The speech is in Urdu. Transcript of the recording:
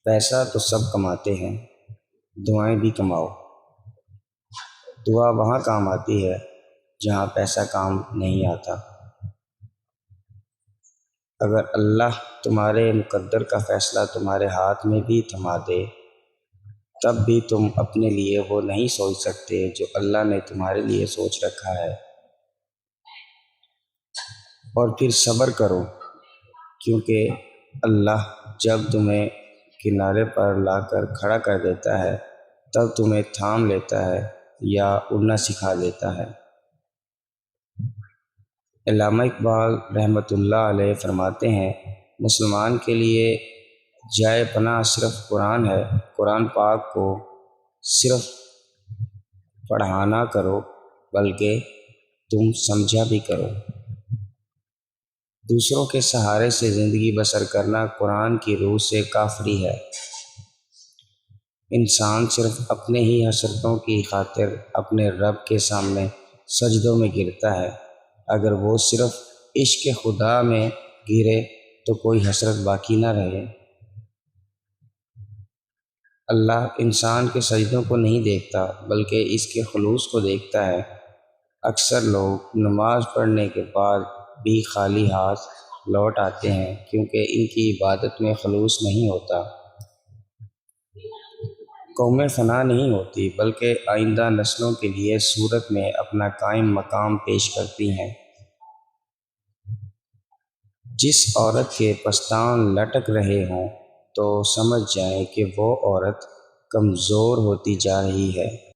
پیسہ تو سب کماتے ہیں، دعائیں بھی کماؤ۔ دعا وہاں کام آتی ہے جہاں پیسہ کام نہیں آتا۔ اگر اللہ تمہارے مقدر کا فیصلہ تمہارے ہاتھ میں بھی تھما دے، تب بھی تم اپنے لیے وہ نہیں سوچ سکتے جو اللہ نے تمہارے لیے سوچ رکھا ہے۔ اور پھر صبر کرو، کیونکہ اللہ جب تمہیں کنارے پر لا کر کھڑا کر دیتا ہے تب تمہیں تھام لیتا ہے یا اڑنا سکھا دیتا ہے۔ علامہ اقبال رحمۃ اللہ علیہ فرماتے ہیں، مسلمان کے لیے جائے پناہ صرف قرآن ہے۔ قرآن پاک کو صرف پڑھا نہ کرو بلکہ تم سمجھا بھی کرو۔ دوسروں کے سہارے سے زندگی بسر کرنا قرآن کی روح سے کافری ہے۔ انسان صرف اپنے ہی حسرتوں کی خاطر اپنے رب کے سامنے سجدوں میں گرتا ہے۔ اگر وہ صرف عشق خدا میں گرے تو کوئی حسرت باقی نہ رہے۔ اللہ انسان کے سجدوں کو نہیں دیکھتا بلکہ اس کے خلوص کو دیکھتا ہے۔ اکثر لوگ نماز پڑھنے کے بعد بھی خالی ہاتھ لوٹ آتے ہیں کیونکہ ان کی عبادت میں خلوص نہیں ہوتا۔ قومیں فنا نہیں ہوتی بلکہ آئندہ نسلوں کے لیے صورت میں اپنا قائم مقام پیش کرتی ہیں۔ جس عورت کے پستان لٹک رہے ہوں تو سمجھ جائیں کہ وہ عورت کمزور ہوتی جا رہی ہے۔